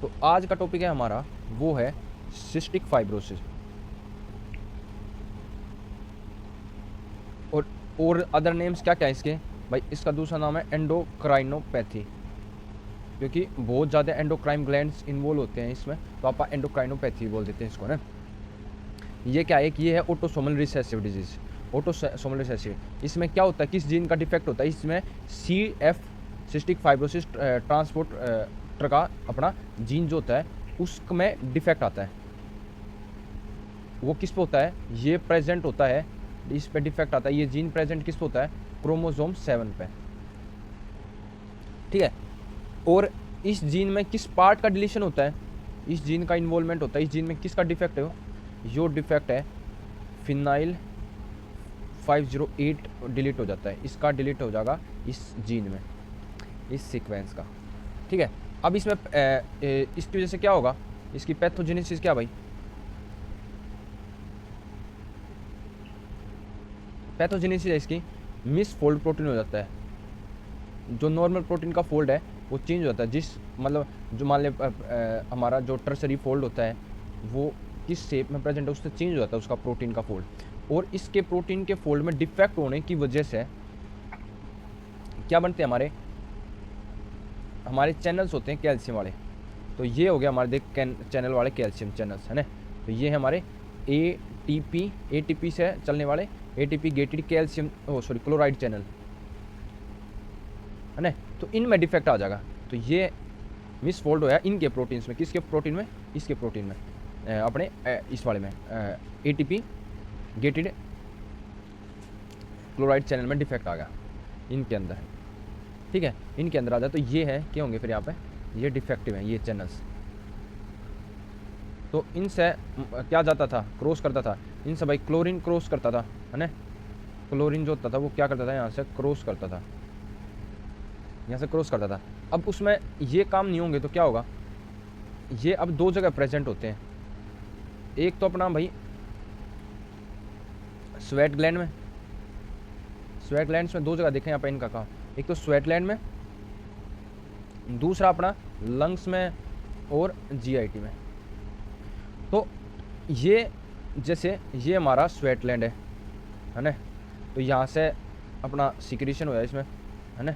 तो आज का टॉपिक है हमारा वो है सिस्टिक फाइब्रोसिस। और अदर नेम्स क्या क्या है इसके भाई? इसका दूसरा नाम है एंडोक्राइनोपैथी, क्योंकि बहुत ज़्यादा एंडोक्राइन ग्लैंड्स इन्वॉल्व होते हैं इसमें, तो आप एंडोक्राइनोपैथी बोल देते हैं इसको ना। ये क्या है कि ये है autosomal recessive disease. Autosomal recessive, इसमें क्या होता है, किस जीन का डिफेक्ट होता है? इसमें CF सिस्टिक फाइब्रोसिस ट्रांसपोर्टर का अपना जीन जो होता है उसमें डिफेक्ट आता है। वो किस पे होता है? ये प्रेजेंट होता है, इस पे डिफेक्ट आता है। ये जीन प्रेजेंट किस पे होता है? क्रोमोसोम 7 पे, ठीक है। और इस जीन में किस पार्ट का डिलीशन होता है? इस जीन का इन्वॉल्वमेंट होता है। इस जीन में किसका डिफेक्ट है? जो डिफेक्ट है फिनाइल 508 डिलीट हो जाता है, इसका डिलीट हो जाएगा इस जीन में, इस सीक्वेंस का, ठीक है। अब इसमें इसकी वजह से क्या होगा? इसकी पैथोजेनेसिस क्या भाई? पैथोजेनेसिस है इसकी मिस फोल्ड प्रोटीन हो जाता है। जो नॉर्मल प्रोटीन का फोल्ड है वो चेंज हो जाता है, जिस मतलब जो मान ले हमारा जो टर्सरी फोल्ड होता है वो किस शेप में प्रेजेंट है उससे चेंज हो जाता है उसका प्रोटीन का फोल्ड। और इसके प्रोटीन के फोल्ड में डिफेक्ट होने की वजह से क्या बनते हैं? हमारे चैनल्स होते हैं कैल्शियम वाले। तो ये हो गया हमारे देख चैनल वाले कैल्शियम चैनल्स है ना। तो ये है हमारे ATP से चलने वाले ATP gated calcium chloride channel है ना। तो इनमें डिफेक्ट आ जाएगा। तो ये मिस फोल्ड होया इनके प्रोटीन्स में। किसके प्रोटीन में? इसके प्रोटीन में, अपने इस वाले में ATP गेटेड क्लोराइड चैनल में डिफेक्ट आ गया इनके अंदर, ठीक है। इनके अंदर आ जाए तो ये है क्या होंगे फिर यहाँ पे? ये डिफेक्टिव हैं ये चैनल्स। तो इनसे क्या जाता था? क्रॉस करता था इनसे भाई, क्लोरीन क्रॉस करता था है ना। क्लोरीन जो होता था वो क्या करता था? यहाँ से क्रॉस करता था, यहाँ से क्रॉस करता था। अब उसमें ये काम नहीं होंगे तो क्या होगा? ये अब दो जगह प्रेजेंट होते हैं। एक तो अपना भाई स्वेट ग्लैंड में, स्वेट ग्लैंड्स में दो जगह देखें यहाँ पे इनका काम। एक तो स्वेट ग्लैंड में, दूसरा अपना लंग्स में और GIT में। तो ये जैसे ये हमारा स्वेट ग्लैंड है ना। तो यहाँ से अपना सिक्रीशन होया इसमें है ना।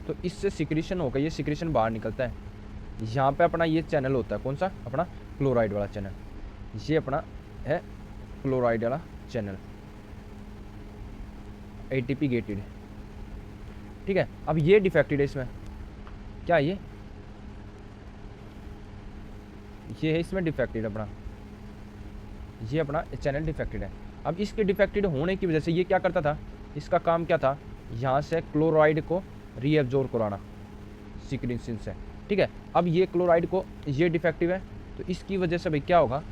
तो इससे सिक्रीशन होकर ये सिक्रीशन बाहर निकलता है। यहाँ पे अपना ये चैनल होता है, कौन सा? अपना क्लोराइड वाला चैनल। ये अपना है क्लोराइड वाला चैनल, ATP गेटेड, ठीक है। अब ये डिफेक्टेड है इसमें। क्या ये है इसमें डिफेक्टेड अपना, ये अपना चैनल डिफेक्टेड है। अब इसके डिफेक्टेड होने की वजह से ये क्या करता था? इसका काम क्या था? यहाँ से क्लोराइड को रीएब्जॉर्ब कराना सिक्रीशन से, ठीक है। अब ये क्लोराइड को, ये डिफेक्टिव है तो इसकी वजह से भाई क्या होगा?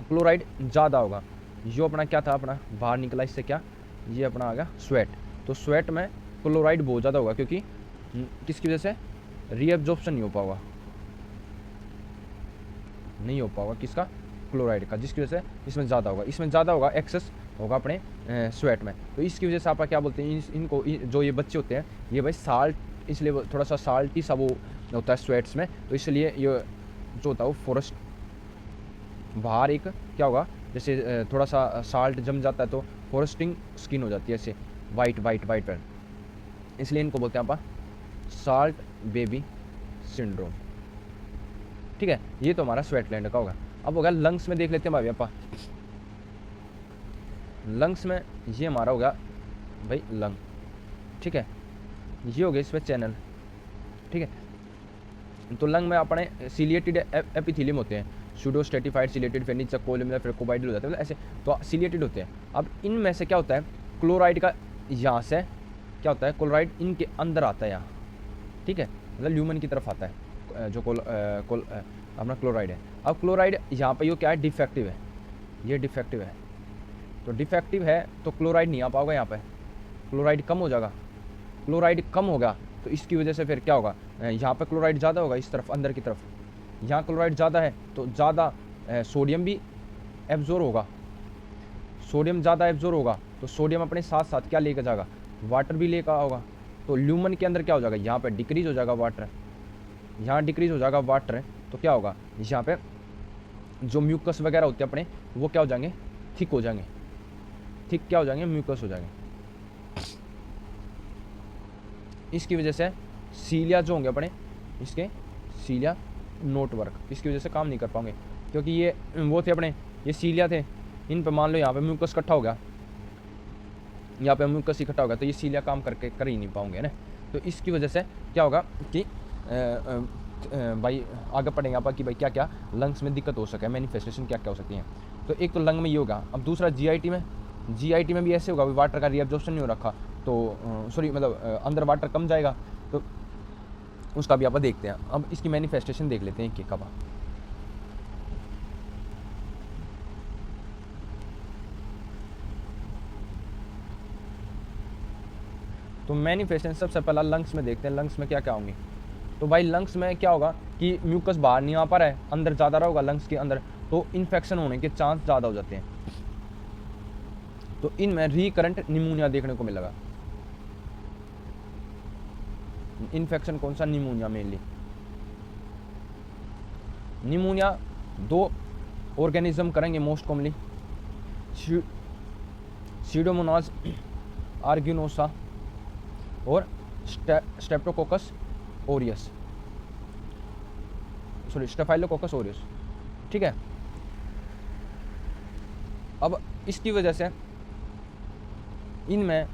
क्लोराइड ज़्यादा होगा। जो अपना क्या था? अपना बाहर निकला इससे क्या? ये अपना आ गया स्वेट। तो स्वेट में क्लोराइड बहुत ज़्यादा होगा, क्योंकि किसकी वजह से? रीएब्जॉर्प्शन नहीं हो पाएगा, नहीं हो पाएगा किसका? क्लोराइड का, जिसकी वजह से इसमें ज़्यादा होगा, इसमें ज़्यादा होगा, एक्सेस होगा अपने स्वेट में। तो इसकी वजह से आप क्या बोलते हैं इनको, जो ये बच्चे होते हैं ये भाई साल्ट, इसलिए थोड़ा सा साल्टी सा वो होता है स्वेट्स में। तो इसलिए ये जो होता है वो फॉरेस्ट बाहर एक क्या होगा, जैसे थोड़ा सा साल्ट जम जाता है तो फॉरेस्टिंग स्किन हो जाती है ऐसे वाइट वाइट वाइट पर, इसलिए इनको बोलते हैं आप साल्ट बेबी सिंड्रोम, ठीक है। ये तो हमारा स्वेट ग्लैंड का होगा। अब होगा लंग्स में, देख लेते हैं भाई आपा। लंग्स में ये हमारा होगा भाई लंग, ठीक है। ये हो गया इसमें चैनल, ठीक है। तो लंग में अपने सिलिएटेड एपिथेलियम होते हैं, सूडो स्ट्रेटिफाइड सिलिएटेड, फिर नीचे कोलम फिर कोबाइडल हो जाते हैं, मतलब ऐसे तो सिलिएटेड होते हैं। अब इनमें से क्या होता है? क्लोराइड का यहाँ से क्या होता है? क्लोराइड इनके अंदर आता है यहाँ, ठीक है, मतलब ल्यूमन की तरफ आता है जो अपना क्लोराइड है। अब क्लोराइड यहाँ पर ये क्या है? डिफेक्टिव है, ये डिफेक्टिव है। तो डिफेक्टिव है तो क्लोराइड नहीं आ पाओगा यहाँ पे, क्लोराइड कम हो जाएगा। क्लोराइड कम होगा तो इसकी वजह से फिर क्या होगा? यहाँ पे क्लोराइड ज़्यादा होगा इस तरफ, अंदर की तरफ। यहाँ क्लोराइड ज़्यादा है तो ज़्यादा सोडियम भी एब्जॉर्ब होगा, सोडियम ज़्यादा एब्जॉर्ब होगा तो सोडियम अपने साथ साथ क्या लेकर जाएगा? वाटर भी लेकर होगा, तो ल्यूमन के अंदर क्या हो जाएगा, यहाँ पे डिक्रीज हो जाएगा वाटर, यहाँ डिक्रीज हो जाएगा वाटर, तो क्या होगा यहाँ पे जो म्यूकस वगैरह होते हैं अपने वो क्या हो जाएंगे, थिक हो जाएंगे, थिक क्या हो जाएंगे, म्यूकस हो जाएंगे। इसकी वजह से सीलिया जो होंगे अपने, इसके सीलिया नोट वर्क, इसकी वजह से काम नहीं कर पाएंगे, क्योंकि ये वो थे अपने, ये सीलिया थे, इन पे मान लो यहाँ पे म्यूकस इकट्ठा हो गया, यहाँ पे म्यूकस इकट्ठा होगा, तो ये सीलिया काम करके कर ही नहीं पाओगे ना। तो इसकी वजह से क्या होगा कि भाई आगे पढ़ेंगे आप कि भाई क्या क्या लंग्स में दिक्कत हो सके, मैनिफेस्टेशन क्या क्या हो सकती हैं। तो एक तो लंग में ये होगा। अब दूसरा जीआईटी में भी ऐसे होगा, वाटर का रीअब्जॉर्प्शन नहीं हो रखा, तो सॉरी मतलब अंदर वाटर कम जाएगा, तो उसका भी आप देखते हैं। अब इसकी मैनिफेस्टेशन देख लेते हैं कि कब। तो मैनिफेस्टेशन सबसे पहला लंग्स में देखते हैं, लंग्स में क्या क्या होंगी। तो भाई लंग्स में क्या होगा कि म्यूकस बाहर नहीं आ पा रहा है, अंदर ज़्यादा रहेगा लंग्स के अंदर, तो इन्फेक्शन होने के चांस ज़्यादा हो जाते हैं। तो इनमें रिकरेंट निमोनिया देखने को मिलेगा। इन्फेक्शन कौन सा, निमोनिया मेनली। निमोनिया 2 ऑर्गेनिज्म करेंगे मोस्ट कॉमनली, सीडोमोनास आर्गिनोसा और streptococcus Orius, sorry staphylococcus Orius, ठीक है। अब इसकी वजह से इनमें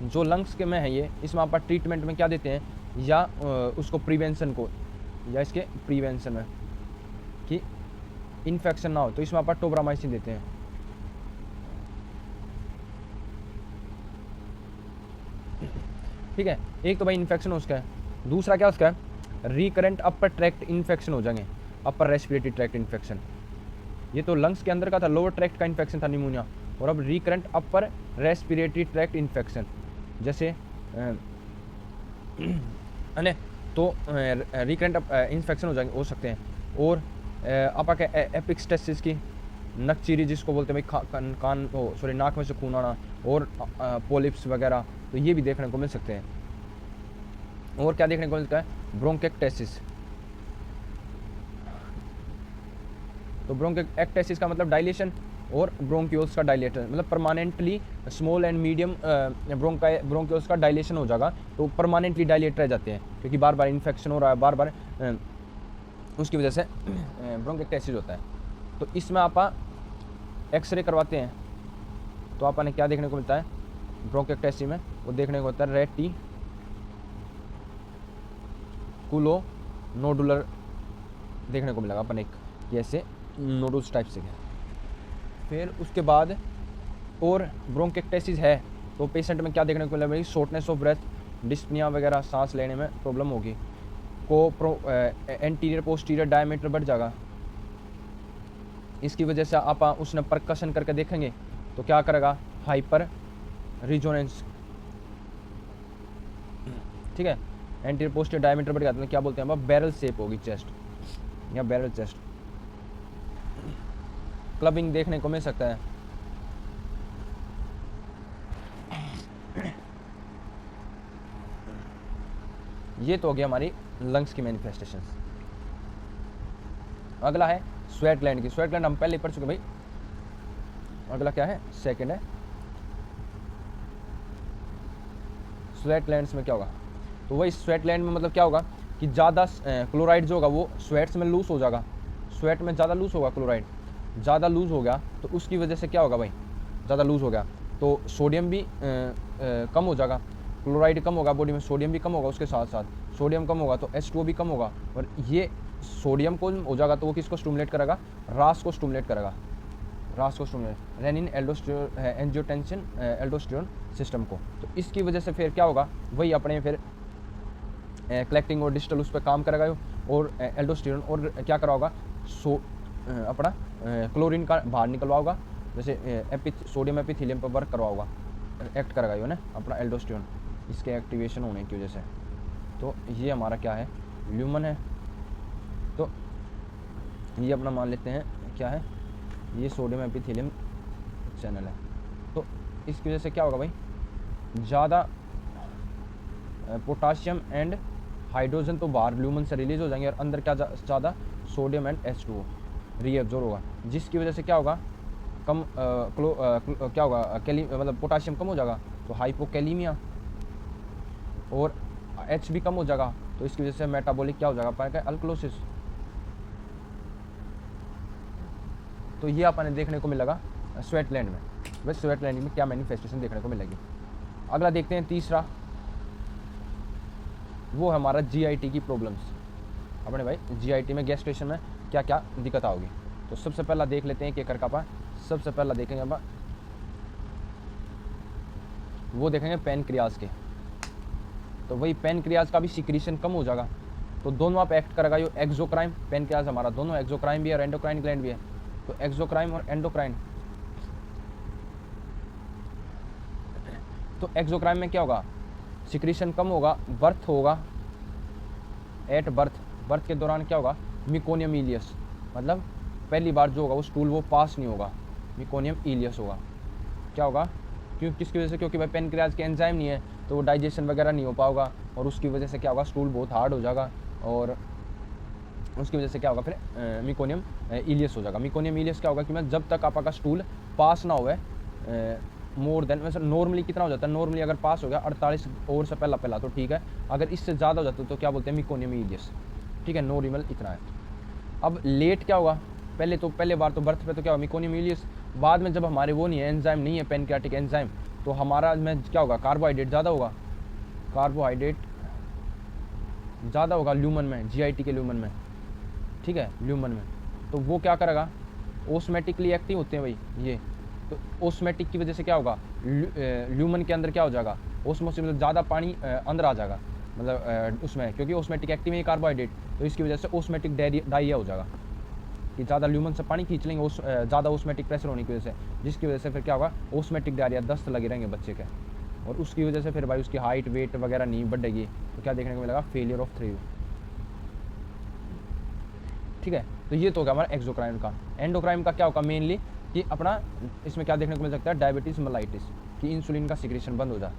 जो लंग्स के में है ये, इसमें आप ट्रीटमेंट में क्या देते हैं, या उसको प्रिवेंशन को, या इसके प्रिवेंशन में कि इन्फेक्शन ना हो, तो इसमें आप टोब्रामाइसिन देते हैं। ठीक है, एक तो भाई इन्फेक्शन उसका है, दूसरा क्या उसका है, रिकरेंट अपर ट्रैक्ट इन्फेक्शन हो जाएंगे, अपर रेस्पिरेटरी ट्रैक्ट इन्फेक्शन। ये तो लंग्स के अंदर का था, लोअर ट्रैक्ट का इन्फेक्शन था निमोनिया, और अब recurrent upper respiratory tract infection जैसे अने तो रिकरेंट इन्फेक्शन हो जाएंगे, हो सकते हैं। और आपा के एपिक्सटेसिस की नकचीरी जिसको बोलते हैं भाई, कान सॉरी नाक में से खून आना, और पोलिप्स वगैरह, तो ये भी देखने को मिल सकते हैं। और क्या देखने को मिलता है, ब्रोंकेक्टेसिस। तो ब्रोंकेक्टेसिस का मतलब डायलेशन, और ब्रोंक्यूल्स का डायलेटर, मतलब permanently small and medium bronchioles का डायलेशन हो जाएगा, तो परमानेंटली डायलेट रह जाते हैं, क्योंकि बार बार इन्फेक्शन हो रहा है, बार बार उसकी वजह से ब्रोंकेक्टेसिस होता है। तो इसमें आप एक्सरे करवाते हैं, तो आपने क्या देखने को मिलता है ब्रोंकेक्टेसिस में, वो देखने को होता है रेटी कुलो नोडुलर देखने को मिलेगा अपन, एक ऐसे नोडुल्स टाइप से है। फिर उसके बाद और ब्रोंकेक्टेसिस है तो पेशेंट में क्या देखने को मिलेगा, शॉर्टनेस ऑफ ब्रेथ, डिस्पनिया वगैरह, सांस लेने में प्रॉब्लम होगी, एंटीरियर पोस्टीरियर डायमीटर बढ़ जाएगा। इसकी वजह से आप उसने परकशन करके देखेंगे तो क्या करेगा, हाइपर रिजोनेंस, ठीक है। एंटीरियर पोस्टीरियर डायमीटर बढ़ जाता है, क्या बोलते हैं, बैरल शेप होगी चेस्ट, या बैरल चेस्ट। क्लबिंग देखने को मिल सकता है। ये तो हो गया हमारी लंग्स की मैनिफेस्टेशंस। अगला है स्वेट ग्लैंड की। स्वेट ग्लैंड हम पहले पढ़ चुके भाई। अगला क्या है, सेकंड है स्वेट ग्लैंड्स में क्या होगा। तो वही स्वेट ग्लैंड में मतलब क्या होगा कि ज़्यादा क्लोराइड जो होगा वो स्वेट्स में लूज हो जाएगा, स्वेट में ज़्यादा लूज होगा, क्लोराइड ज़्यादा लूज हो गया, तो उसकी वजह से क्या होगा भाई, ज़्यादा लूज हो गया तो सोडियम भी कम हो जाएगा, क्लोराइड कम होगा बॉडी में, सोडियम भी कम होगा, उसके साथ साथ सोडियम कम होगा तो H2O भी कम होगा, और ये सोडियम को हो जाएगा तो वो किसको स्टिमुलेट करेगा, रास को स्टिमुलेट करेगा, रास को stimulate renin angiotensin aldosterone system को। तो इसकी वजह से फिर क्या होगा, वही अपने फिर कलेक्टिंग और डिजिटल उस पर काम करेगा, और एल्डोस्टेरोन और क्या करा होगा, अपना क्लोरीन का बाहर निकलवाओगा, जैसे सोडियम एपिथेलियम पर वर्क करवाओगा, एक्ट करेगा ये ना अपना एल्डोस्टेरोन, इसके एक्टिवेशन होने की वजह से। तो ये हमारा क्या है, ल्यूमन है। तो ये अपना मान लेते हैं क्या है, ये सोडियम एपिथेलियम चैनल है। तो इसकी वजह से क्या होगा भाई, ज़्यादा पोटाशियम एंड हाइड्रोजन तो बाहर ल्यूमन से रिलीज हो जाएंगे और अंदर क्या ज़्यादा सोडियम एंड H2O रीएब्जॉर्ब होगा, जिसकी वजह से क्या होगा कम क्या होगा मतलब पोटाशियम कम हो जाएगा तो हाइपोकैलीमिया, और H भी कम हो जाएगा तो इसकी वजह से मेटाबॉलिक क्या हो जाएगा पाएगा अल्कलोसिस। तो ये आपने देखने को मिलेगा स्वेटलैंड में। बस स्वेटलैंड में क्या मैनिफेस्टेशन देखने को मिलेगी। अगला देखते हैं तीसरा, वो हमारा GIT की प्रॉब्लम्स। अपने भाई GIT में गैस्ट्रेशन में क्या क्या दिक्कत आओगी। तो सबसे पहला देख लेते हैं कि कर का पा सबसे पहला देखेंगे हम वो देखेंगे पैनक्रियाज के। तो वही पैनक्रियाज का भी सिक्रीशन कम हो जाएगा, तो दोनों आप एक्ट करेगा यो एक्सोक्राइन। पैनक्रियाज हमारा दोनों एक्सोक्राइन भी है और एंडोक्राइन ग्लैंड भी है, तो एक्सोक्राइन और एंडोक्राइन। तो एक्सोक्राइन में क्या होगा सिक्रीशन कम होगा, बर्थ होगा एट बर्थ के दौरान क्या होगा मिकोनियम इलियस, मतलब पहली बार जो होगा वो स्टूल वो पास नहीं होगा, मिकोनियम इलियस होगा। क्या होगा किसकी वजह से, क्योंकि भाई पेनक्रियाज के एंजाइम नहीं है तो वो डाइजेशन वगैरह नहीं हो पाएगा और उसकी वजह से क्या होगा स्टूल बहुत हार्ड हो जाएगा और उसकी वजह से क्या होगा फिर मिकोनियम इलियस हो जाएगा। मिकोनियम इलियस क्या होगा कि मैं जब तक आपका स्टूल पास ना हुए मोर देन वैसे नॉर्मली कितना हो जाता है, नॉर्मली अगर पास हो गया 48 आवर से पहला तो ठीक है, अगर इससे ज़्यादा हो जाता है तो क्या बोलते हैं मिकोनियम इलियस, ठीक है, नॉर्मल इतना है। अब लेट क्या होगा, पहले बार तो बर्थ पे तो क्या होगा मिकोनियम इलियस, बाद में जब हमारे वो नहीं है एंजाइम नहीं है पेनक्रियाटिक एंजाइम तो हमारा में क्या होगा कार्बोहाइड्रेट ज़्यादा होगा, कार्बोहाइड्रेट ज़्यादा होगा ल्यूमन में, GIT के ल्यूमन में, ठीक है ल्यूमन में। तो वो क्या करेगा ओस्मेटिकली एक्टिव होते हैं भाई ये, तो ओस्मेटिक की वजह से क्या होगा ल्यूमन के अंदर क्या हो जाएगा ओस्मोसिस, मतलब ज़्यादा पानी अंदर आ जाएगा, मतलब उसमें क्योंकि ओस्मेटिक एक्टिव है कार्बोहाइड्रेट, तो इसकी वजह से ओस्मेटिक डायरिया हो जाएगा कि ज़्यादा ल्यूमन से पानी खींच लेंगे ज़्यादा ओस्मेटिक प्रेशर होने की वजह से, जिसकी वजह से फिर क्या होगा ओस्मेटिक डायरिया, दस्त लगे रहेंगे बच्चे के, और उसकी वजह से फिर भाई उसकी हाइट वेट वगैरह नहीं बढ़ेगी, तो क्या देखने को मिलेगा फेलियर ऑफ थ्री। ठीक है, तो ये तो होगा हमारा एक्सोक्राइन का। एंडोक्राइन का क्या होगा मेनली कि अपना इसमें क्या देखने को मिल सकता है डायबिटीज मेलाइटिस, कि इंसुलिन का सिक्रेशन बंद हो जाए।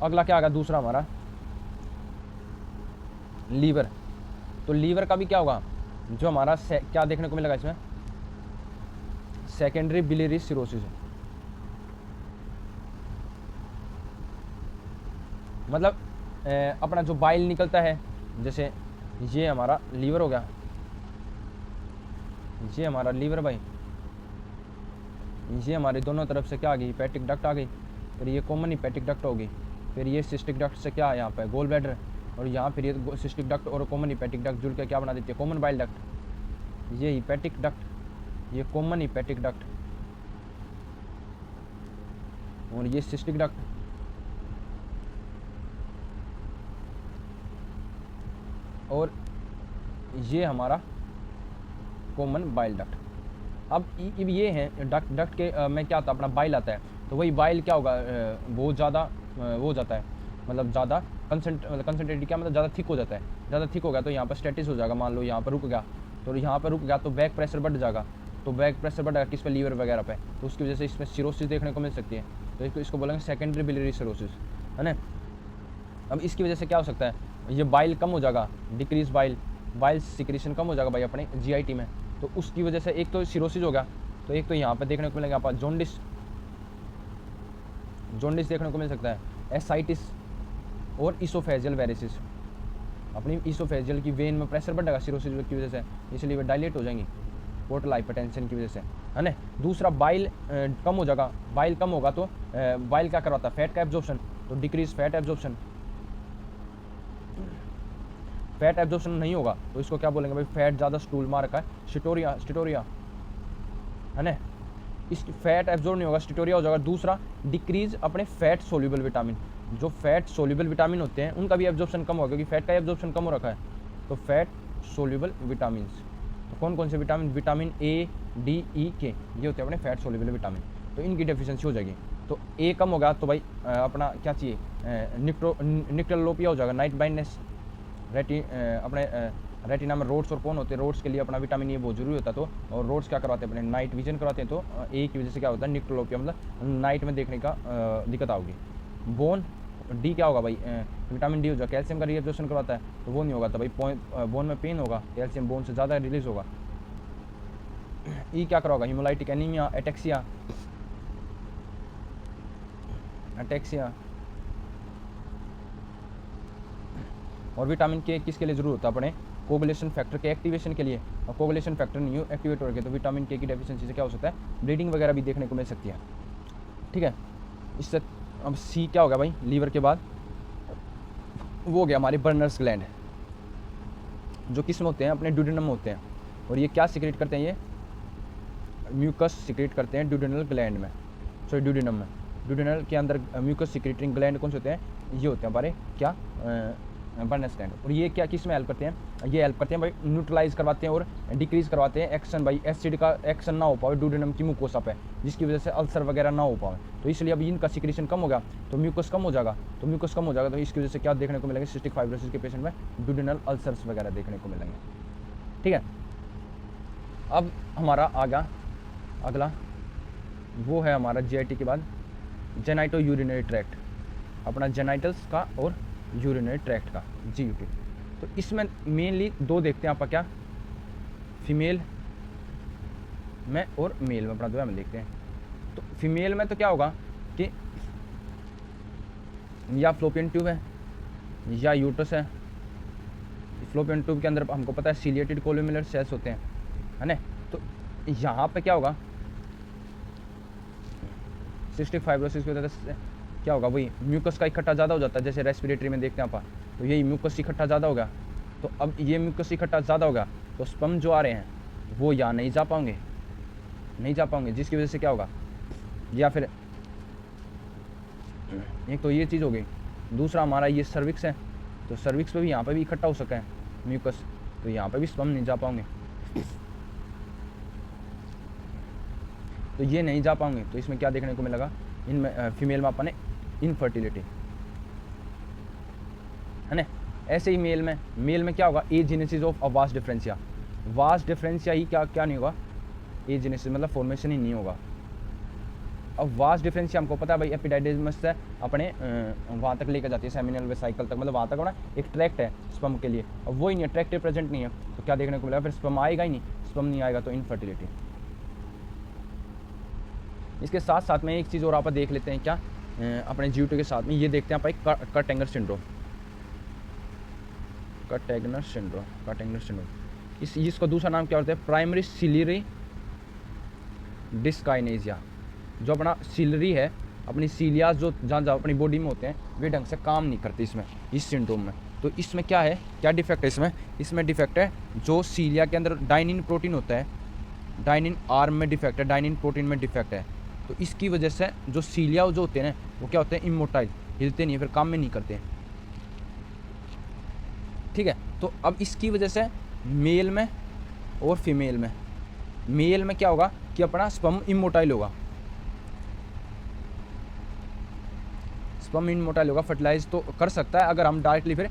अगला क्या आएगा दूसरा हमारा लीवर। तो लीवर का भी क्या होगा जो हमारा क्या देखने को मिलेगा इसमें सेकेंडरी बिलियरी सिरोसिस, मतलब अपना जो बाइल निकलता है, जैसे ये हमारा लीवर हो गया, ये हमारा लीवर भाई, ये हमारे दोनों तरफ से क्या आ गई हेपेटिक डक्ट आ गई, फिर ये कॉमन हेपेटिक डक्ट होगी, फिर ये सिस्टिक डक्ट से क्या है यहाँ पे गोल ब्लैडर, और यहाँ फिर ये सिस्टिक डक्ट और कॉमन हेपेटिक डक्ट जुड़ के क्या बना देती है कॉमन बाइल डक्ट। ये हेपेटिक डक्ट, ये कॉमन हेपेटिक डक्ट और ये सिस्टिक डक्ट, और ये हमारा कॉमन बाइल डक्ट। अब ये हैं डक्ट के में क्या आता है अपना बाइल आता है, तो वही बाइल क्या होगा बहुत ज़्यादा वो हो जाता है, मतलब ज़्यादा कंसनट्रेटेड क्या मतलब ज़्यादा थिक हो जाता है, ज़्यादा थिक हो गया तो यहाँ पर स्टेटिस हो जाएगा, मान लो यहाँ पर रुक गया, तो यहाँ पर रुक गया तो बैक प्रेशर बढ़ जाएगा, तो बैक प्रेशर बढ़ेगा किस पे लीवर वगैरह पे, तो उसकी वजह से इसमें सिरोसिस देखने को मिल सकती है, तो इसको बोलेंगे सेकेंडरी बिलियरी सिरोसिस, है ना। अब इसकी वजह से क्या हो सकता है, ये बाइल कम हो जाएगा, डिक्रीज बाइल सिक्रेशन कम हो जाएगा भाई अपने GIT में, तो उसकी वजह से एक तो सिरोसिस हो गया, तो एक तो यहाँ पर देखने को मिलेगा आपका जॉन्डिस देखने को मिल सकता है, एसाइटिस और इसोफेजियल वेरिसिस, अपनी इसोफेजियल की वेन में प्रेशर बढ़ेगा सिरोसिस की वजह से, इसलिए वे डायलेट हो जाएंगी पोर्टल हाइपरटेंशन की वजह से, है ना। दूसरा बाइल कम हो जाएगा, बाइल कम होगा तो बाइल क्या करवाता है फैट का एब्जॉर्प्शन, तो decrease fat absorption, fat absorption नहीं होगा तो इसको क्या बोलेंगे भाई फैट ज़्यादा स्टूल मार रखा है स्टिटोरिया, है ना, इस फैट एब्जॉर्ब नहीं होगा स्टिटोरिया हो जाएगा। दूसरा डिक्रीज अपने फैट सोल्यूबल विटामिन, जो फैट सोल्यूबल विटामिन होते हैं उनका भी एब्जॉर्प्शन कम होगा, क्योंकि फैट का एब्जॉर्प्शन कम हो रखा है, तो फैट सोल्यूबल विटामिन, तो कौन कौन से vitamin A, D, E, K ये होते हैं अपने फैट सोल्यूबल विटामिन, तो इनकी डेफिशिएंसी हो जाएगी। तो A कम होगा तो भाई अपना क्या चाहिए निक्टोलोपिया हो जाएगा, नाइट ब्लाइंडनेस, अपने रेटिना में रोड्स और कौन होते हैं, रोड्स के लिए अपना विटामिन ए बहुत जरूरी होता है। तो और रोड्स क्या करवाते हैं अपने, नाइट विजन करवाते हैं। तो ए की वजह से क्या होता है, निक्टोलोपिया मतलब नाइट में देखने का दिक्कत आओगी। बोन डी क्या होगा भाई, विटामिन डी हो जाएगा, कैल्शियम का रीएब्जॉर्प्शन करवाता है, तो वो नहीं होगा, तो भाई बोन में पेन होगा, कैल्शियम बोन से ज़्यादा रिलीज होगा। ई क्या करवाएगा, हिमोलाइटिक एनीमिया, एटेक्सिया, और विटामिन के किसके लिए जरूर होता है, अपने कोगुलेशन फैक्टर के एक्टिवेशन के लिए। और कोगुलेशन फैक्टर नहीं एक्टिवेट हो गया तो विटामिन के की डेफिशिएंसी से क्या हो सकता है, ब्लीडिंग वगैरह भी देखने को मिल सकती है। ठीक है, इससे अब सी क्या होगा भाई, लीवर के बाद वो हो गया हमारे बर्नर्स ग्लैंड, जो किस में होते हैं, अपने ड्यूडेनम में होते हैं। और ये क्या सिक्रेट करते हैं, ये म्यूकस सिक्रेट करते हैं ड्यूडेनल ग्लैंड में, सॉरी ड्यूडेनम में। ड्यूडेनल के अंदर म्यूकस सिक्रेटिंग ग्लैंड कौन से होते हैं, ये होते हैं हमारे क्या, बर्नर्स ग्लैंड। और ये क्या किस में हेल्प करते हैं, ये हेल्प करते हैं भाई न्यूट्रलाइज करवाते हैं और डिक्रीज करवाते हैं एक्शन, भाई एसिड का एक्शन ना हो पाए ड्यूडेनम की मुकोसा पे, जिसकी वजह से अल्सर वगैरह ना हो पाए। तो इसलिए अब इनका सिक्रेशन कम हो गया तो म्यूकस कम हो जाएगा, तो म्यूकस कम हो जाएगा तो इसकी वजह से क्या देखने को मिलेंगे, सिस्टिक फाइब्रोसिस के पेशेंट में ड्यूडेनल अल्सर्स वगैरह देखने को मिलेंगे। ठीक है, अब हमारा आगा अगला वो है हमारा जीआईटी के बाद जेनाइटो यूरिनरी ट्रैक्ट, अपना जेनाइटल्स का और यूरिनरी ट्रैक्ट का जीयूटी। तो इसमें मेनली दो देखते हैं आप, क्या फीमेल में और मेल में, अपना दो में देखते हैं। तो फीमेल में तो क्या होगा कि या फ्लोपियन ट्यूब है या यूट्रस है। फ्लोपियन ट्यूब के अंदर हमको पता है सीलिएटेड कोलुमिनर सेल्स होते हैं, है ना। तो यहाँ पे क्या होगा, सिस्टिक फाइब्रोसिस की वजह से क्या होगा, वही म्यूकस का इकट्ठा ज़्यादा हो जाता है, जैसे रेस्पिरेटरी में देखते हैं आप, तो यही म्यूकस इकट्ठा ज़्यादा होगा। तो अब ये म्यूकस इकट्ठा ज़्यादा होगा तो स्पर्म जो आ रहे हैं वो यहाँ नहीं जा पाएंगे, जिसकी वजह से क्या होगा, या फिर एक तो ये चीज़ हो गई, दूसरा हमारा ये सर्विक्स है, तो सर्विक्स पे भी यहाँ पे भी इकट्ठा हो सका है म्यूकस, तो यहाँ पे भी स्पर्म नहीं जा पाएंगे, तो ये नहीं जा पाएंगे। तो इसमें क्या देखने को मिलेगा, इनमें फीमेल में अपने इनफर्टिलिटी, है ना। ऐसे ही मेल में क्या होगा, एजेनेसिस ऑफ अ वास डिफरेंशिया, ही क्या नहीं होगा, एजेनेसिस मतलब फॉर्मेशन ही नहीं होगा। अब वास डिफरेंशिया हमको पता है भाई, एपिडाइडिमस से अपने वहाँ तक लेकर जाती है, सेमिनल वेसाइकल तक, मतलब वहाँ तक होना एक ट्रैक्ट है स्पर्म के लिए। अब वही नहीं है, ट्रैक्ट प्रेजेंट नहीं है, तो क्या देखने को मिलेगा, फिर स्पर्म आएगा ही नहीं, स्पर्म नहीं आएगा तो इनफर्टिलिटी। इसके साथ साथ में एक चीज़ और आप देख लेते हैं, क्या अपने जीयूटी के साथ में ये देखते हैं आप, कटेंगर सिंड्रोम, इसका दूसरा नाम क्या होता है, प्राइमरी सिलियरी डिस्काइनेजिया। जो अपना सिलरी है, अपनी सीलियाज जो जहाँ अपनी बॉडी में होते हैं वे ढंग से काम नहीं करते इसमें, इस सिंड्रोम में। तो इसमें क्या है, क्या डिफेक्ट है इसमें डिफेक्ट है जो सीलिया के अंदर डाइनिन प्रोटीन होता है, डाइनिन आर्म में डिफेक्ट है, डाइनिन प्रोटीन में डिफेक्ट है। तो इसकी वजह से जो सीलिया जो होते हैं ना, वो क्या होते हैं, इमोटाइल, हिलते नहीं, फिर काम में नहीं करते। ठीक है, तो अब इसकी वजह से मेल में और फीमेल में क्या होगा कि अपना स्पर्म इमोटाइल होगा, फर्टिलाइज तो कर सकता है अगर हम डायरेक्टली फिर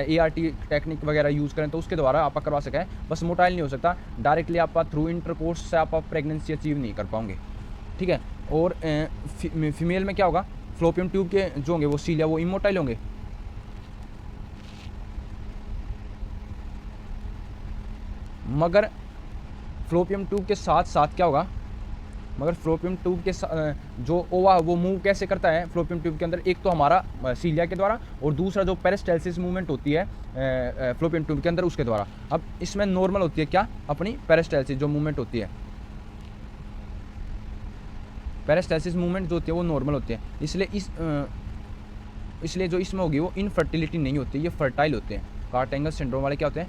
ART टेक्निक वगैरह यूज़ करें तो उसके द्वारा आप करवा सकें, बस मोटाइल नहीं हो सकता डायरेक्टली, आप थ्रू इंटरकोर्स से आप प्रेगनेंसी अचीव नहीं कर पाओगे। ठीक है, और फीमेल में क्या होगा, फ्लोपियम ट्यूब के जो होंगे वो सीलिया वो इमोटाइल होंगे, मगर फ्लोपियम ट्यूब के साथ साथ क्या होगा, फ्लोपियम ट्यूब के जो ओवा वो मूव कैसे करता है फ्लोपियम ट्यूब के अंदर, एक तो हमारा सीलिया के द्वारा और दूसरा जो पेरिस्टाल्सिस मूवमेंट होती है फ्लोपियम ट्यूब के अंदर उसके द्वारा। अब इसमें नॉर्मल होती है क्या, अपनी पेरिस्टाल्सिस जो मूवमेंट होती है, पेरिस्टाल्सिस मूवमेंट जो होती है वो नॉर्मल होती है, इसलिए जो इसमें होगी वो इनफर्टिलिटी नहीं होती, ये फर्टाइल होते हैं। कार्टेंगल सिंड्रोम वाले क्या होते हैं,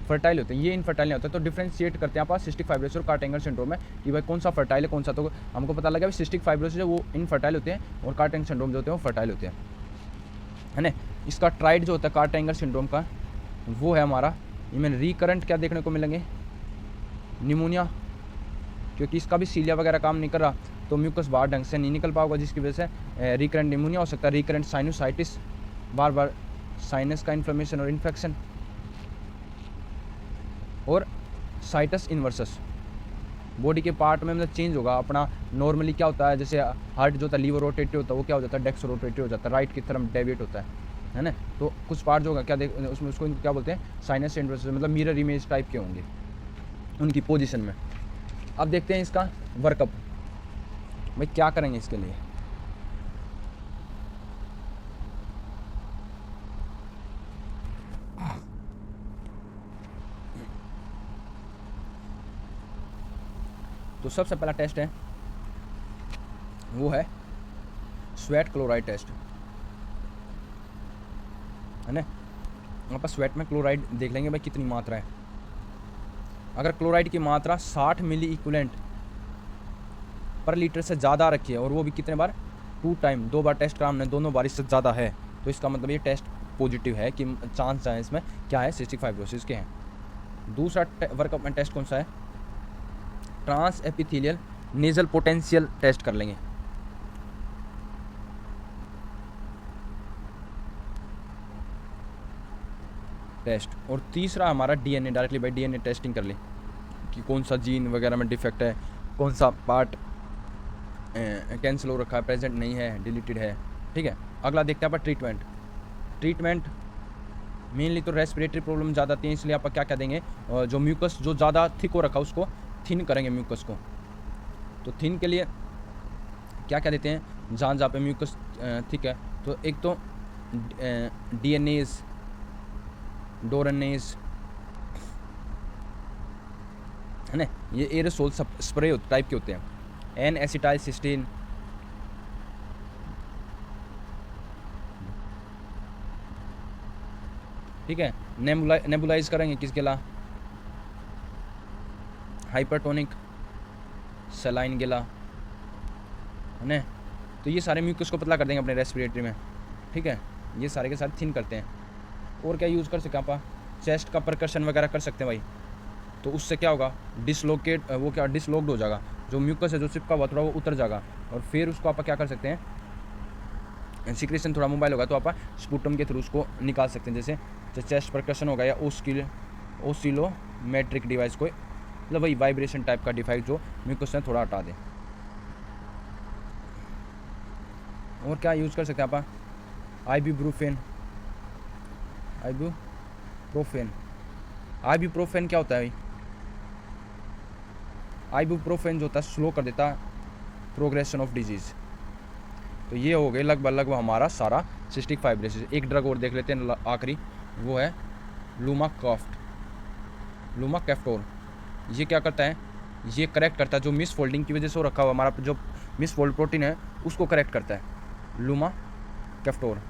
फर्टाइल होते हैं, ये इनफर्टाइल नहीं होता। तो डिफ्रेंशिएट करते हैं आप सिस्टिक फाइब्रोसिस और कार्टेंगल सिंड्रोम में कि भाई कौन सा फर्टाइल है कौन सा, तो हमको पता लगा सिस्टिक फाइब्रोसिस है वो इनफर्टाइल होते हैं और कार्टेंगल सिंड्रोम जो होते हैं वो फर्टाइल होते हैं, है ना। इसका ट्राइड जो होता है कार्टेंगल सिंड्रोम का वो है हमारा, इनमें रिकरेंट क्या देखने को मिलेंगे, निमोनिया, क्योंकि इसका भी सीलिया वगैरह काम नहीं कर रहा तो म्यूकस बाहर ढंग से नहीं निकल पाएगा, जिसकी वजह से रिकरेंट निमोनिया हो सकता है, रिकरेंट साइनोसाइटिस, बार बार साइनस का इन्फ्लेमेशन और इन्फेक्शन, साइटस इन्वर्सस, बॉडी के पार्ट में मतलब चेंज होगा अपना। नॉर्मली क्या होता है, जैसे हार्ट जो होता है लीवर रोटेटिव होता है, वो क्या हो जाता है डेक्स रोटेटिव हो जाता है, राइट की तरफ डेविएट होता है ना। तो कुछ पार्ट जो होगा क्या देख उसमें उसको क्या बोलते हैं साइनस इन्वर्सस, मतलब मिरर इमेज टाइप के होंगे उनकी पोजीशन में। अब देखते हैं इसका वर्कअप, भाई क्या करेंगे इसके लिए। तो सबसे पहला टेस्ट है वो है स्वेट क्लोराइड टेस्ट, है ना। यहाँ पर स्वेट में क्लोराइड देख लेंगे भाई कितनी मात्रा है। अगर क्लोराइड की मात्रा 60 मिली इक्विवेलेंट पर लीटर से ज़्यादा रखी है, और वो भी कितने बार 2 टाइम, 2 बार टेस्ट करा हमने, दोनों बार इससे ज़्यादा है, तो इसका मतलब ये टेस्ट पॉजिटिव है कि चांस है इसमें क्या है सिस्टिक फाइब्रोसिस के हैं। दूसरा वर्कअप में टेस्ट कौन सा है, transepithelial nasal potential test कर लेंगे। टेस्ट, और तीसरा हमारा DNA, directly by DNA testing कर ली कि कौन सा जीन वगैरह में डिफेक्ट है, कौन सा पार्ट कैंसिल हो रखा है, प्रेजेंट नहीं है, डिलीटेड है, ठीक है। अगला देखते हैं आप ट्रीटमेंट मेनली तो रेस्पिरेटरी प्रॉब्लम ज़्यादा आती है, इसलिए आप क्या देंगे, जो म्यूकस जो ज़्यादा थिक हो रखा है उसको थिन करेंगे म्यूकस को। तो थिन के लिए क्या देते हैं, जहाँ पे म्यूकस थिक है, तो एक तो डीएनएज, डोरनेज, है ना, ये एरोसोल स्प्रे टाइप के होते हैं, एन एसिटाइल सिस्टीन, ठीक है। नेबुलाइज करेंगे किसके ला, हाइपरटोनिक सलाइन गिला, है ना। तो ये सारे म्यूकस को पतला कर देंगे अपने रेस्पिरेटरी में, ठीक है। ये सारे के सारे थिन करते हैं। और क्या यूज़ कर सकते हैं आप, चेस्ट का परकशन वगैरह कर सकते हैं भाई, तो उससे क्या होगा, डिसलोकेट वो क्या डिसलोक्ड हो जाएगा, जो म्यूकस है जो चिपका हुआ थोड़ा वो उतर जाएगा, और फिर उसको आप क्या कर सकते हैं, सिक्रेशन थोड़ा मोबाइल होगा तो आप स्पूटम के थ्रू उसको निकाल सकते हैं, जैसे चेस्ट परकशन होगा या ओसिलोमेट्रिक डिवाइस कोई, मतलब वही वाइब्रेशन टाइप का डिवाइस जो म्यूकस में थोड़ा हटा दे। और क्या यूज़ कर सकते हैं आप, आइबुप्रोफेन क्या होता है भाई, आइबुप्रोफेन जो होता है स्लो कर देता प्रोग्रेशन ऑफ डिजीज़। तो ये हो गए लगभग हमारा सारा सिस्टिक फाइब्रोसिस। एक ड्रग और देख लेते हैं आखिरी, वो है लूमाकैफ्टोर। ये क्या करता है, ये करेक्ट करता है जो मिस फोल्डिंग की वजह से हो रखा हुआ हमारा जो मिस फोल्ड प्रोटीन है उसको करेक्ट करता है लूमाकैफ्टोर।